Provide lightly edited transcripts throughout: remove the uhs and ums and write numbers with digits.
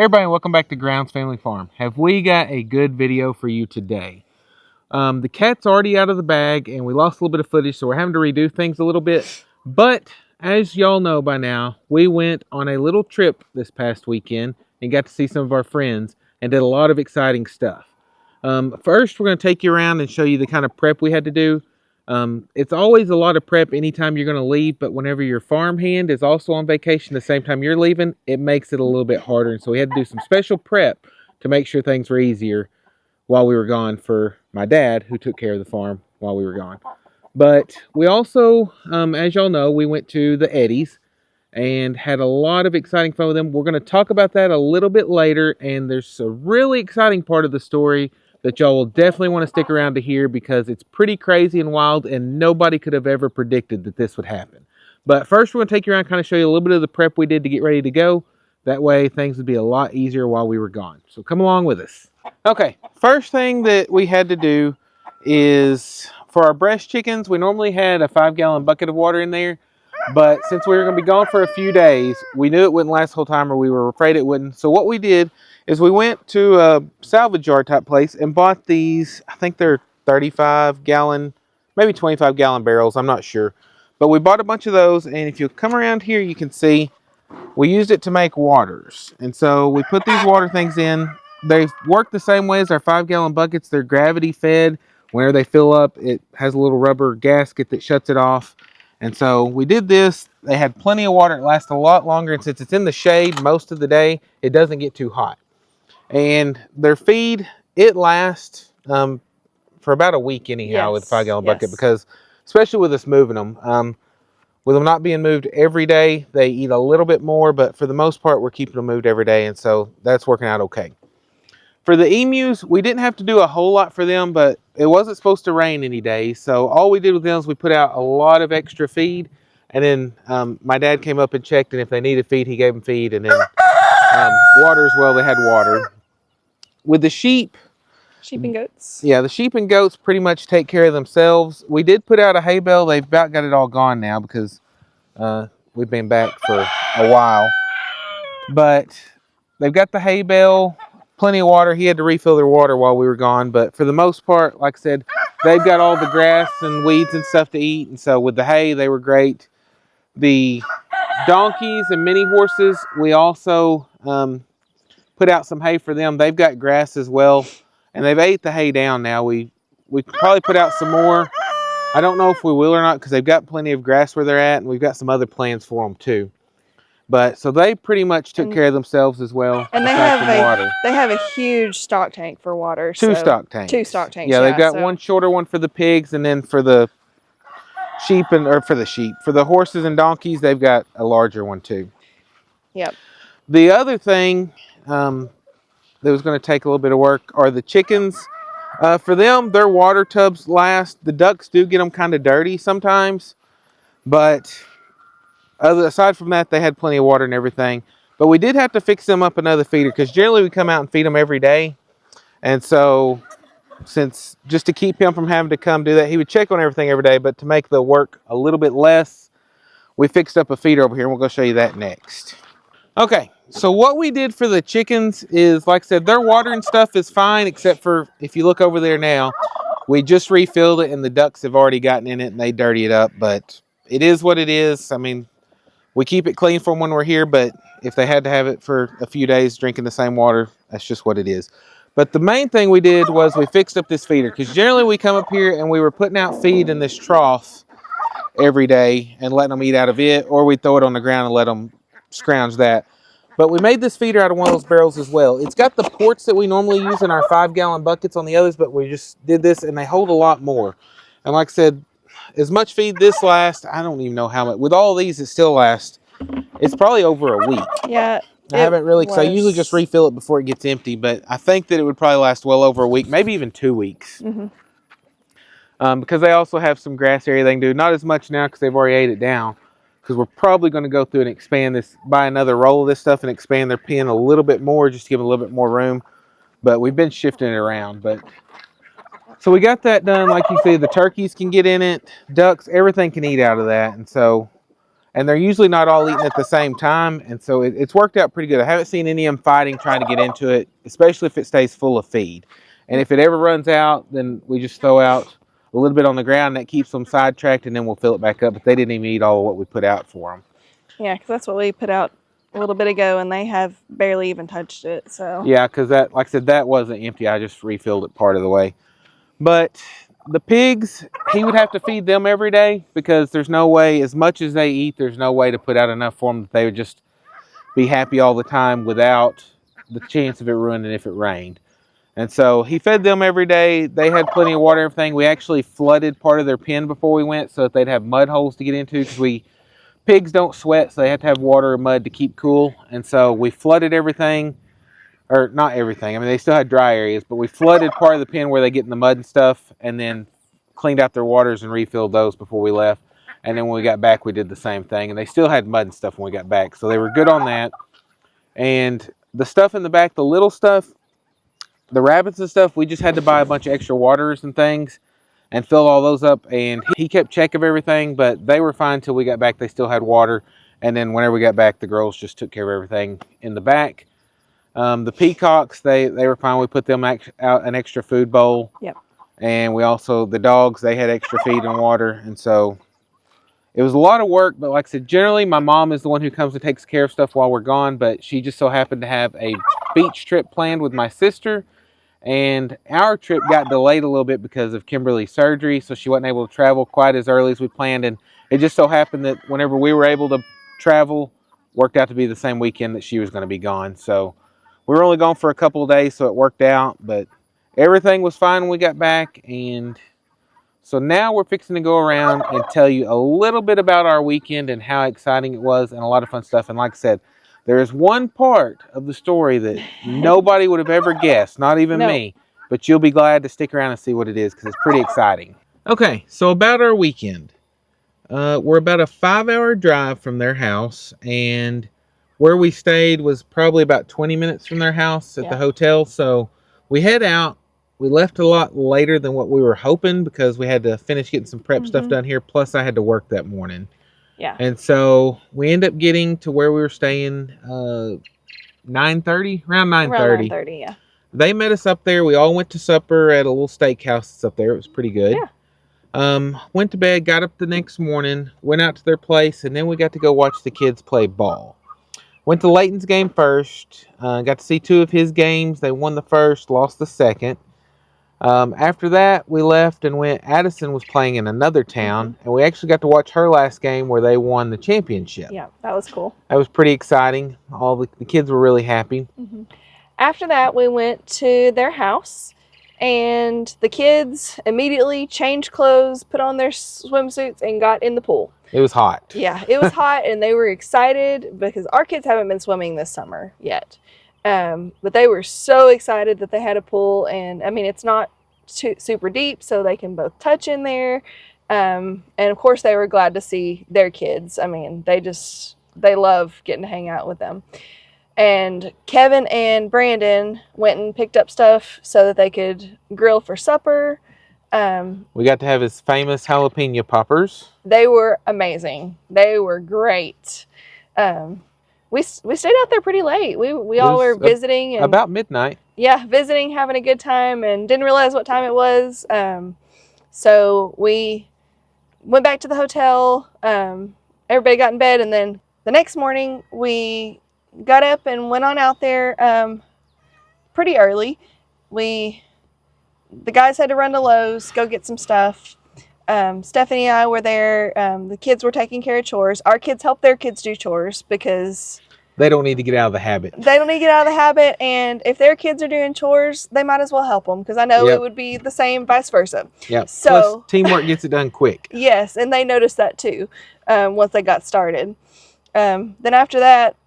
Hey everybody, welcome back to Grounds Family Farm. Have we got a good video for you today? The cat's already out of the bag and we lost a little bit of footage, so we're having to redo things a little bit. But as y'all know by now, we went on a little trip this past weekend and got to see some of our friends and did a lot of exciting stuff. First, we're going to take you around and show you the kind of prep we had to do. It's always a lot of prep anytime you're going to leave, but whenever your farmhand is also on vacation the same time you're leaving, it makes it a little bit harder. And so we had to do some special prep to make sure things were easier while we were gone for my dad, who took care of the farm while we were gone. But we also, as y'all know, we went to the Eddies and had a lot of exciting fun with them. We're going to talk about that a little bit later, and there's a really exciting part of the story that y'all will definitely want to stick around to hear because it's pretty crazy and wild, and nobody could have ever predicted that this would happen. But first, we're going to take you around, kind of show you a little bit of the prep we did to get ready to go. That way, things would be a lot easier while we were gone. So come along with us. Okay, first thing that we had to do is, for our breast chickens, we normally had a 5-gallon bucket of water in there. But since we were going to be gone for a few days, we knew it wouldn't last the whole time, or we were afraid it wouldn't. So what we did is we went to a salvage yard type place and bought these, I think they're 35-gallon, maybe 25-gallon barrels, I'm not sure. But we bought a bunch of those, and if you come around here, you can see we used it to make waters. And so we put these water things in. They work the same way as our 5-gallon buckets. They're gravity fed. Whenever they fill up, it has a little rubber gasket that shuts it off. And so we did this. They had plenty of water. It lasts a lot longer. And since it's in the shade most of the day, it doesn't get too hot. And their feed, it lasts for about a week anyhow with a 5-gallon bucket, because especially with us moving them, with them not being moved every day, they eat a little bit more. But for the most part, we're keeping them moved every day. And so that's working out okay. For the emus, we didn't have to do a whole lot for them, but it wasn't supposed to rain any days. So all we did with them is we put out a lot of extra feed. And then my dad came up and checked, and if they needed feed, he gave them feed. And then water as well, they had water. With the sheep and goats. Yeah, the sheep and goats pretty much take care of themselves. We did put out a hay bale. They've about got it all gone now because we've been back for a while. But they've got the hay bale. Plenty of water. He had to refill their water while we were gone, but for the most part, like I said, they've got all the grass and weeds and stuff to eat, and so with the hay, they were great. The donkeys and mini horses, we also put out some hay for them. They've got grass as well, and they've ate the hay down now. We probably put out some more. I don't know if we will or not because they've got plenty of grass where they're at, and we've got some other plans for them too. But so they pretty much took care of themselves as well. And they have a huge stock tank for water. Two stock tanks. Yeah, they've got one shorter one for the pigs, and then for the sheep for the horses and donkeys, they've got a larger one too. Yep. The other thing that was going to take a little bit of work are the chickens. For them, their water tubs last. The ducks do get them kind of dirty sometimes, but aside from that, they had plenty of water and everything. But we did have to fix them up another feeder because generally we come out and feed them every day. And so, since just to keep him from having to come do that, he would check on everything every day. But to make the work a little bit less, we fixed up a feeder over here, and we'll go show you that next. Okay, so what we did for the chickens is, like I said, their water and stuff is fine, except for if you look over there now, we just refilled it, and the ducks have already gotten in it, and they dirty it up. But it is what it is. I mean, we keep it clean for them when we're here, but if they had to have it for a few days drinking the same water, that's just what it is. But the main thing we did was we fixed up this feeder, because generally we come up here and we were putting out feed in this trough every day and letting them eat out of it, or we'd throw it on the ground and let them scrounge that. But we made this feeder out of one of those barrels as well. It's got the ports that we normally use in our 5-gallon buckets on the others, but we just did this and they hold a lot more. And like I said, as much feed this lasts, I don't even know how much. With all these, it still lasts. It's probably over a week. Yeah. I haven't really, because I usually just refill it before it gets empty, but I think that it would probably last well over a week, maybe even 2 weeks. Mm-hmm. Because they also have some grass area they can do. Not as much now because they've already ate it down. Because we're probably going to go through and expand this, buy another roll of this stuff and expand their pen a little bit more, just to give them a little bit more room. But we've been shifting it around. But so we got that done. Like you see, the turkeys can get in it, ducks, everything can eat out of that. And so and they're usually not all eating at the same time, and so it's worked out pretty good. I haven't seen any of them fighting trying to get into it, especially if it stays full of feed. And if it ever runs out, then we just throw out a little bit on the ground. That keeps them sidetracked, and then we'll fill it back up. But they didn't even eat all of what we put out for them. Yeah, because that's what we put out a little bit ago, and they have barely even touched it. So yeah, because that, like I said, that wasn't empty. I just refilled it part of the way. But the pigs, he would have to feed them every day because there's no way, as much as they eat, there's no way to put out enough for them that they would just be happy all the time without the chance of it ruining if it rained. And so he fed them every day. They had plenty of water and everything. We actually flooded part of their pen before we went so that they'd have mud holes to get into, because pigs don't sweat, so they have to have water or mud to keep cool. And so we flooded everything. Or not everything. I mean, they still had dry areas, but we flooded part of the pen where they get in the mud and stuff, and then cleaned out their waters and refilled those before we left. And then when we got back, we did the same thing. And they still had mud and stuff when we got back, so they were good on that. And the stuff in the back, the little stuff, the rabbits and stuff, we just had to buy a bunch of extra waters and things and fill all those up. And he kept check of everything, but they were fine until we got back. They still had water. And then whenever we got back, the girls just took care of everything in the back. The peacocks, they were fine. We put them out an extra food bowl. Yep. And we also, the dogs, they had extra feed and water. And so it was a lot of work, but like I said, generally my mom is the one who comes and takes care of stuff while we're gone, but she just so happened to have a beach trip planned with my sister. And our trip got delayed a little bit because of Kimberly's surgery, so she wasn't able to travel quite as early as we planned. And it just so happened that whenever we were able to travel, worked out to be the same weekend that she was going to be gone. So we were only gone for a couple of days, so it worked out, but everything was fine when we got back. And so now we're fixing to go around and tell you a little bit about our weekend and how exciting it was and a lot of fun stuff. And like I said, there is one part of the story that nobody would have ever guessed, not even me, but you'll be glad to stick around and see what it is because it's pretty exciting. Okay, so about our weekend. We're about a 5-hour drive from their house, and where we stayed was probably about 20 minutes from their house at the hotel. So we head out. We left a lot later than what we were hoping because we had to finish getting some prep stuff done here. Plus, I had to work that morning. Yeah. And so we end up getting to where we were staying 9:30, around 9:30. Around 9:30, yeah. They met us up there. We all went to supper at a little steakhouse that's up there. It was pretty good. Yeah. Went to bed, got up the next morning, went out to their place, and then we got to go watch the kids play ball. Went to Layton's game first. Got to see 2 of his games. They won the first, lost the second. After that, we left and went. Addison was playing in another town, and we actually got to watch her last game where they won the championship. Yeah, that was cool. That was pretty exciting. All the kids were really happy. After that, we went to their house, and the kids immediately changed clothes, put on their swimsuits, and got in the pool. It was hot. Yeah, it was hot, and they were excited because our kids haven't been swimming this summer yet. But they were so excited that they had a pool, and I mean, it's not super deep, so they can both touch in there. And of course, they were glad to see their kids. I mean, they love getting to hang out with them. And Kevin and Brandon went and picked up stuff so that they could grill for supper. We got to have his famous jalapeno poppers. They were amazing. They were great. We stayed out there pretty late. We all were visiting. And, about midnight. Yeah, visiting, having a good time, and didn't realize what time it was. So we went back to the hotel. Everybody got in bed, and then the next morning we got up and went on out there pretty early. The guys had to run to Lowe's, go get some stuff. Stephanie and I were there. The kids were taking care of chores. Our kids helped their kids do chores because they don't need to get out of the habit. They don't need to get out of the habit. And if their kids are doing chores, they might as well help them because I know it would be the same vice versa. Yeah. So plus, teamwork gets it done quick. Yes, and they noticed that too once they got started. Then after that,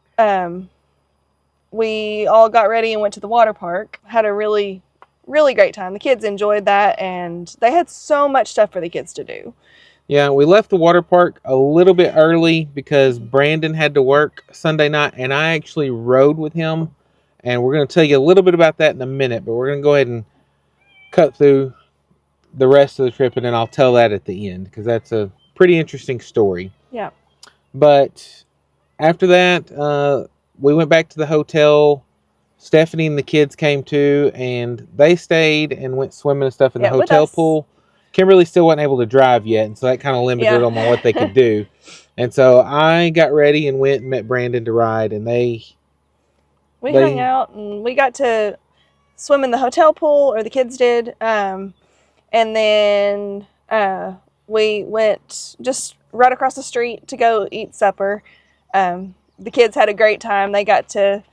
we all got ready and went to the water park. Had a really great time. The kids enjoyed that, and they had so much stuff for the kids to do. Yeah, we left the water park a little bit early because Brandon had to work Sunday night, and I actually rode with him. And we're going to tell you a little bit about that in a minute, but we're going to go ahead and cut through the rest of the trip, and then I'll tell that at the end because that's a pretty interesting story. Yeah. But after that, we went back to the hotel. Stephanie and the kids came too, and they stayed and went swimming and stuff in the Yeah, with hotel us. pool. Kimberly still wasn't able to drive yet, and so that kind of limited Yeah. them on what they could do. And so I got ready and went and met Brandon to ride, and we hung out and we got to swim in the hotel pool, or the kids did. And then we went just right across the street to go eat supper. The kids had a great time. They got to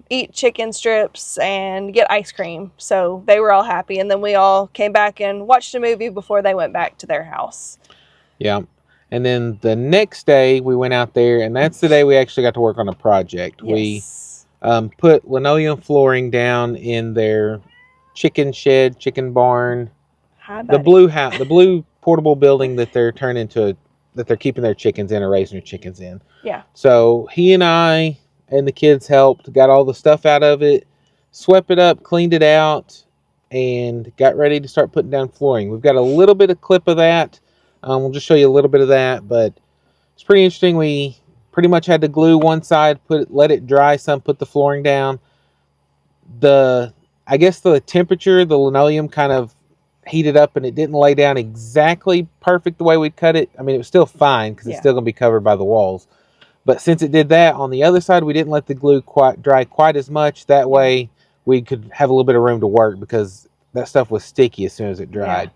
eat chicken strips and get ice cream. So they were all happy. And then we all came back and watched a movie before they went back to their house. Yeah. And then the next day we went out there, and that's the day we actually got to work on a project. Yes. We put linoleum flooring down in their chicken shed, chicken barn, Hi, the blue house, the blue portable building that they're that they're keeping their chickens in or raising their chickens in. Yeah. So he and I and the kids helped, got all the stuff out of it, swept it up, cleaned it out, and got ready to start putting down flooring. We've got a little bit of clip of that. We'll just show you a little bit of that, but it's pretty interesting. We pretty much had to glue one side, let it dry some, put the flooring down. I guess the temperature, the linoleum kind of heated up and it didn't lay down exactly perfect the way we'd cut it. I mean, it was still fine because it's still going to be covered by the walls. But since it did that, on the other side, we didn't let the glue dry quite as much. That way we could have a little bit of room to work because that stuff was sticky as soon as it dried.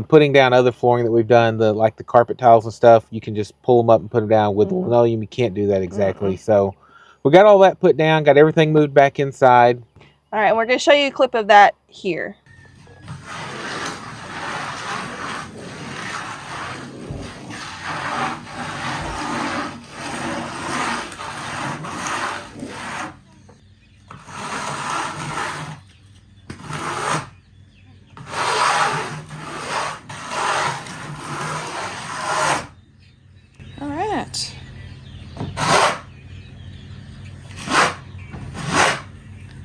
Putting down other flooring that we've done, like the carpet tiles and stuff, you can just pull them up and put them down. With linoleum, you can't do that exactly. So we got all that put down, got everything moved back inside. All right, and we're going to show you a clip of that here.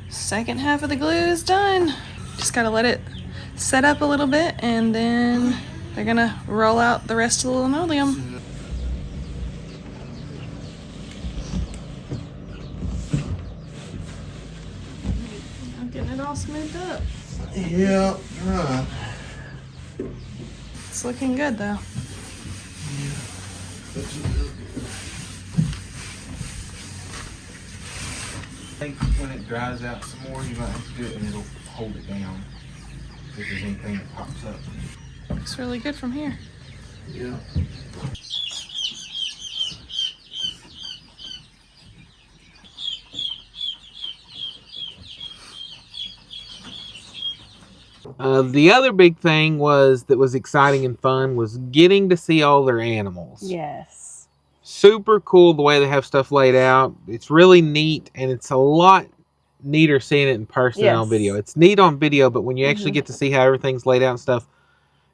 Second half of the glue is done. Just gotta let it set up a little bit, and then they're gonna roll out the rest of the linoleum. I'm getting it all smoothed up. Yeah, right. It's looking good though. I think when it dries out some more, you might have to do it and it'll hold it down if there's anything that pops up. Looks really good from here. Yeah. The other big thing that was exciting and fun was getting to see all their animals. Yes. Super cool the way they have stuff laid out. It's really neat, and it's a lot neater seeing it in person than on video. It's neat on video, but when you actually get to see how everything's laid out and stuff,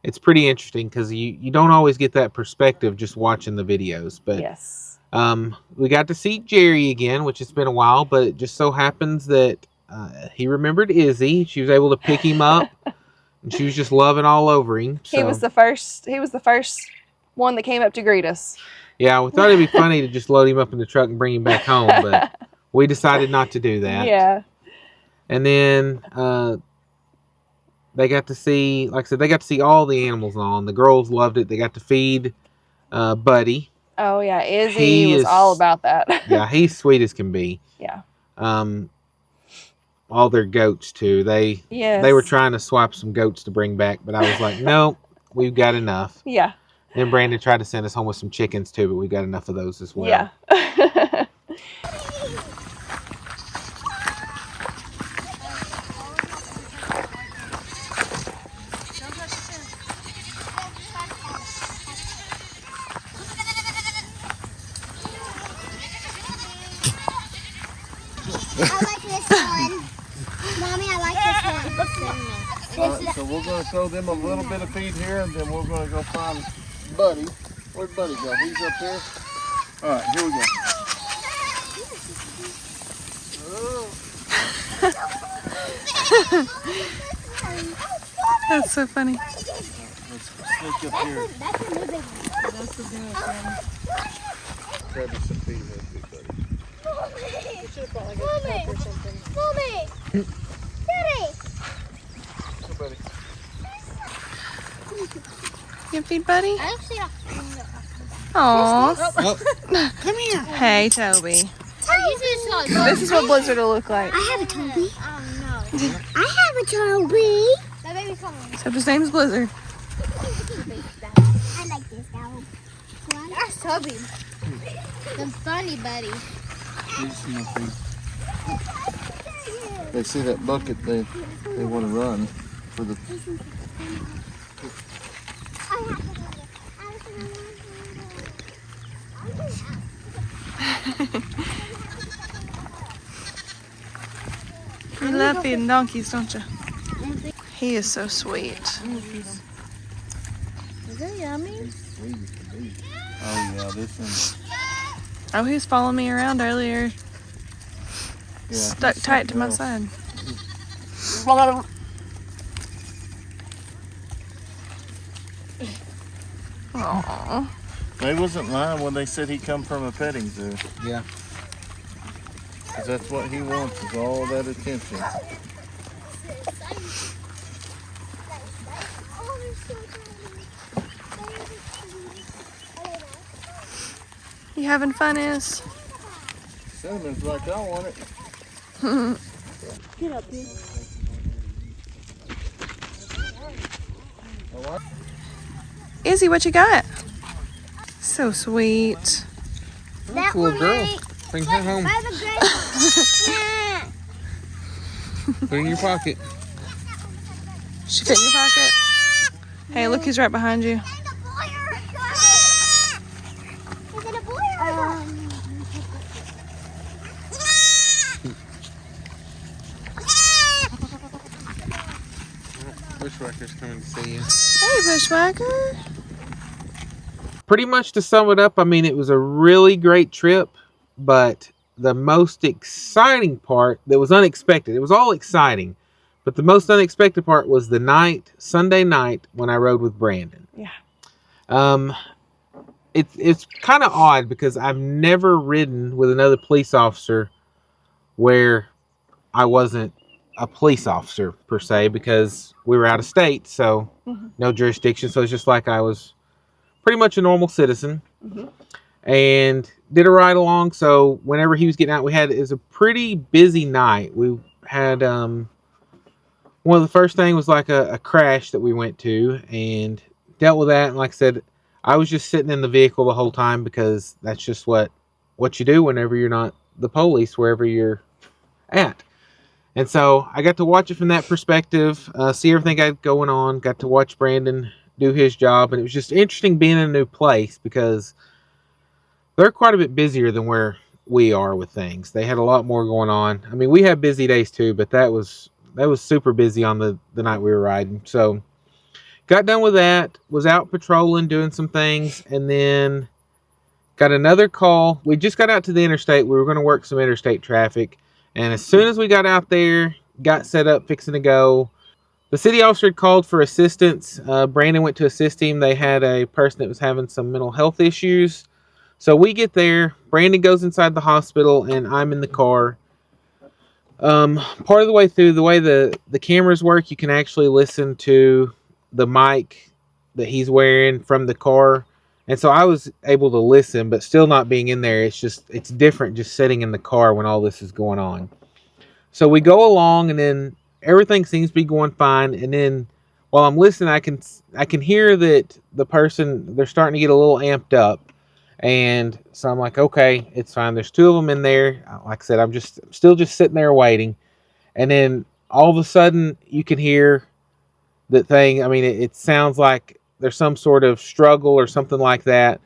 it's pretty interesting because you don't always get that perspective just watching the videos. But we got to see Jerry again, which has been a while, but it just so happens that he remembered Izzy. She was able to pick him up, and she was just loving all over him. So. He was the first one that came up to greet us. Yeah, we thought it'd be funny to just load him up in the truck and bring him back home, but we decided not to do that. Yeah. And then they got to see, like I said, they got to see all the animals on. The girls loved it. They got to feed Buddy. Oh, yeah. Izzy was all about that. Yeah, he's sweet as can be. Yeah. All their goats, too. They were trying to swap some goats to bring back, but I was like, no, we've got enough. Yeah. Then Brandon tried to send us home with some chickens, too, but we got enough of those as well. Yeah. I like this one. Mommy, I like this one. Alright, so we're going to throw them a little bit of feed here, and then we're going to go find Buddy. Where'd Buddy go? He's up there. Alright, here we go. That's so funny. Let's sneak up here. That's a big one. That's a big one. grab you some feed here, too, buddy. You should have brought like a cup or something. Mommy! Daddy! Here, buddy. You feed Buddy? I don't see a... Aww. Come here. Hey, Toby. Toby. This is what Blizzard will look like. I have a Toby. I have a Toby. The baby's coming. Except his name's Blizzard. I like this dog. That's Toby. The funny buddy. They see that bucket, they want to run for the. You love feeding donkeys, don't you? He is so sweet. Is it yummy? Oh yeah, this one. Oh, he was following me around earlier. Yeah, Stuck tight to my side. Aww. They wasn't lying when they said he come from a petting zoo. Yeah. Cause that's what he wants, is all that attention. You having fun, Is? Cinnamon's like, I want it. Get up here. Izzy, what you got? So sweet. That's a little girl. Bring her home. By the grape. Put it in your pocket. She fit in your pocket? Hey, look who's right behind you. Is it a boy or a girl? Bushwhacker's coming to see you. Hey, Bushwhacker. Pretty much to sum it up, I mean, it was a really great trip, but the most exciting part that was unexpected, it was all exciting, but the most unexpected part was the night, Sunday night, when I rode with Brandon. Yeah. It's kind of odd because I've never ridden with another police officer where I wasn't a police officer per se, because we were out of state, so no jurisdiction. So it's just like I was pretty much a normal citizen, and did a ride along. So whenever he was getting out, it was a pretty busy night. We had one of the first thing was like a crash that we went to and dealt with that. And like I said, I was just sitting in the vehicle the whole time because that's just what you do whenever you're not the police, wherever you're at. And so I got to watch it from that perspective, see everything I got going on, got to watch Brandon do his job. And it was just interesting being in a new place because they're quite a bit busier than where we are with things. They had a lot more going on. I mean, we have busy days too, but that was super busy on the night we were riding. So got done with that, was out patrolling, doing some things, and then got another call. We just got out to the interstate. We were going to work some interstate traffic. And as soon as we got out there, got set up, fixing to go, the city officer had called for assistance. Brandon went to assist him. They had a person that was having some mental health issues. So we get there. Brandon goes inside the hospital, and I'm in the car. Part of the way through, the way the cameras work, you can actually listen to the mic that he's wearing from the car. And so I was able to listen, but still not being in there. It's different just sitting in the car when all this is going on. So we go along, and then everything seems to be going fine. And then while I'm listening, I can hear that the person, they're starting to get a little amped up. And so I'm like, okay, it's fine. There's two of them in there. Like I said, I'm still just sitting there waiting. And then all of a sudden you can hear that thing. I mean, it sounds like there's some sort of struggle or something like that.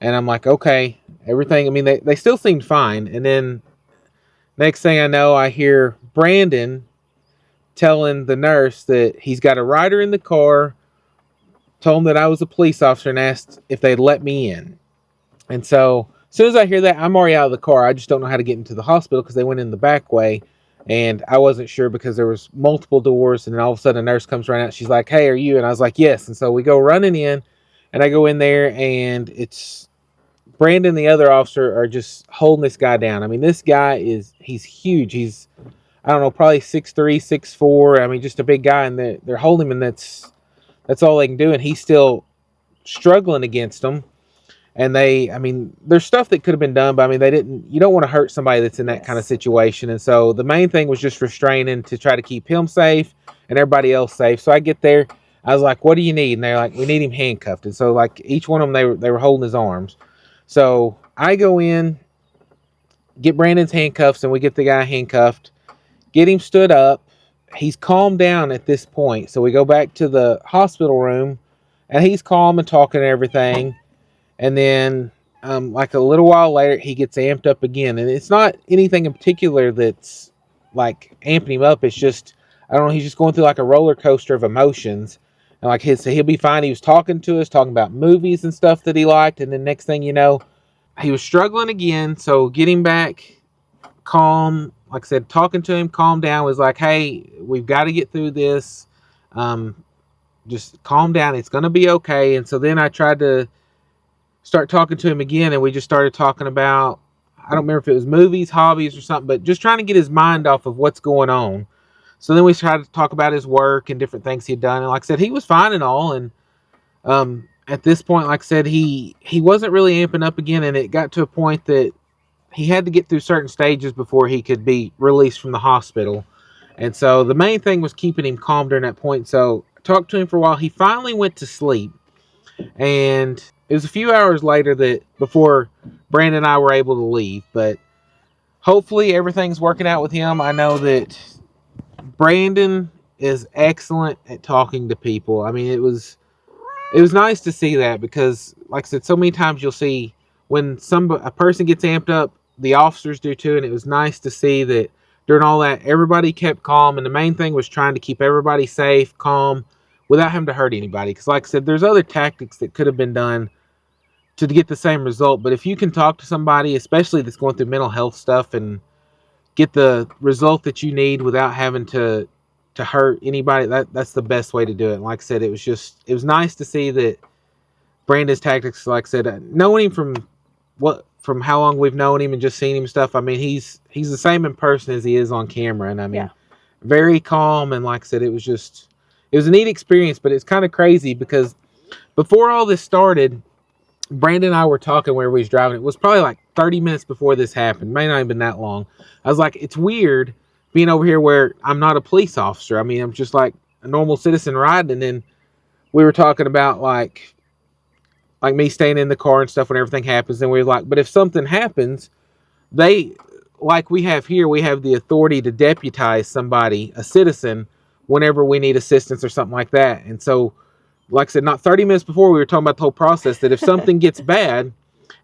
And I'm like, okay, everything. I mean, they still seemed fine. And then next thing I know, I hear Brandon telling the nurse that he's got a rider in the car, told him that I was a police officer, and asked if they'd let me in. And so as soon as I hear that, I'm already out of the car. I just don't know how to get into the hospital because they went in the back way. And I wasn't sure because there was multiple doors. And then all of a sudden a nurse comes running out. She's like, hey, are you? And I was like, yes. And so we go running in, and I go in there, and it's Brandon, the other officer, are just holding this guy down. I mean, this guy he's huge. He's, I don't know, probably 6'3", 6'4". I mean, just a big guy, and they're holding him, and that's all they can do. And he's still struggling against them. And I mean, there's stuff that could have been done, but I mean, you don't want to hurt somebody that's in that kind of situation. And so the main thing was just restraining to try to keep him safe and everybody else safe. So I get there, I was like, what do you need? And they're like, we need him handcuffed. And so like each one of them, they were holding his arms. So I go in, get Brandon's handcuffs, and we get the guy handcuffed, get him stood up. He's calmed down at this point. So we go back to the hospital room, and he's calm and talking and everything. And then, like a little while later, he gets amped up again. And it's not anything in particular that's like amping him up. It's just, I don't know, he's just going through like a roller coaster of emotions. And like he'll be fine. He was talking to us, talking about movies and stuff that he liked. And then next thing you know, he was struggling again. So getting back calm, like I said, talking to him, calm down, was like, hey, we've got to get through this. Just calm down. It's going to be okay. And so then I tried to start talking to him again, and we just started talking about, I don't remember if it was movies, hobbies, or something, but just trying to get his mind off of what's going on. So then we tried to talk about his work and different things he'd done. And like I said, he was fine and all. And at this point, like I said, he wasn't really amping up again, and it got to a point that he had to get through certain stages before he could be released from the hospital. And so the main thing was keeping him calm during that point. So I talked to him for a while. He finally went to sleep. And it was a few hours later before Brandon and I were able to leave. But hopefully everything's working out with him. I know that Brandon is excellent at talking to people. I mean, it was nice to see that, because like I said, so many times you'll see when a person gets amped up, the officers do too. And it was nice to see that during all that, everybody kept calm. And the main thing was trying to keep everybody safe, calm, without having to hurt anybody. Because like I said, there's other tactics that could have been done to get the same result. But if you can talk to somebody, especially that's going through mental health stuff, and get the result that you need without having to hurt anybody, that's the best way to do it. And like I said, it was nice to see that Brandon's tactics, like I said, knowing him from how long we've known him and just seen him stuff, I mean, he's the same in person as he is on camera. And I mean, very calm. And like I said, it was a neat experience. But it's kind of crazy, because before all this started, Brandon and I were talking where we was driving. It was probably like 30 minutes before this happened. May not have been that long. I was like, it's weird being over here where I'm not a police officer. I mean, I'm just like a normal citizen riding. And then we were talking about like me staying in the car and stuff when everything happens. And we were like, but if something happens, like we have here, we have the authority to deputize somebody, a citizen, whenever we need assistance or something like that. And so, like I said, not 30 minutes before, we were talking about the whole process, that if something gets bad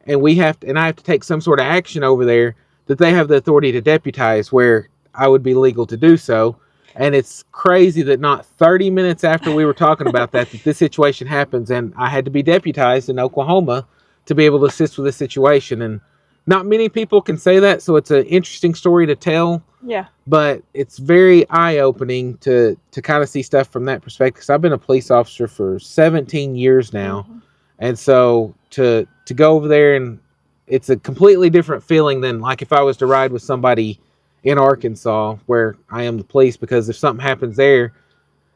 and I have to take some sort of action over there, that they have the authority to deputize, where I would be legal to do so. And it's crazy that not 30 minutes after we were talking about that this situation happens, and I had to be deputized in Oklahoma to be able to assist with this situation. And not many people can say that, so it's an interesting story to tell. Yeah. But it's very eye-opening to kind of see stuff from that perspective. Because I've been a police officer for 17 years now. Mm-hmm. And so to go over there, and it's a completely different feeling than like if I was to ride with somebody in Arkansas where I am the police, because if something happens there,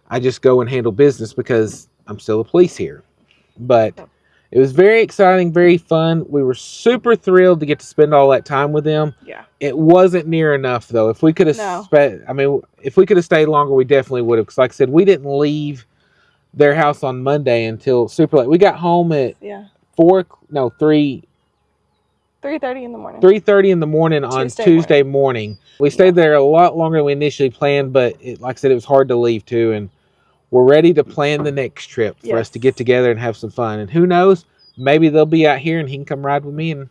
I just go and handle business because I'm still a police here. But it was very exciting, very fun. We were super thrilled to get to spend all that time with them. Yeah. It wasn't near enough, though. If we could have if we could have stayed longer, we definitely would have. Because like I said, we didn't leave their house on Monday until super late. We got home at 3:30 in the morning. 3:30 in the morning on Tuesday morning. We stayed there a lot longer than we initially planned, but like I said, it was hard to leave too. And we're ready to plan the next trip for us to get together and have some fun. And who knows, maybe they'll be out here and he can come ride with me. And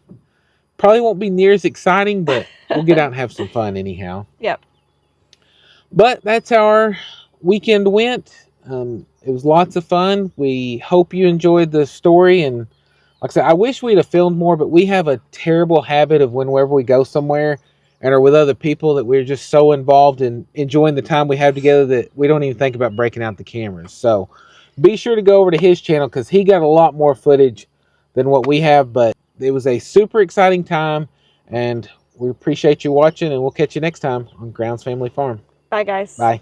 probably won't be near as exciting, but we'll get out and have some fun anyhow. Yep. But that's how our weekend went. It was lots of fun. We hope you enjoyed the story. And like I said, I wish we'd have filmed more, but we have a terrible habit of whenever we go somewhere and are with other people, that we're just so involved in enjoying the time we have together that we don't even think about breaking out the cameras. So be sure to go over to his channel, because he got a lot more footage than what we have. But it was a super exciting time, and we appreciate you watching, and we'll catch you next time on Grounds Family Farm. Bye, guys. Bye.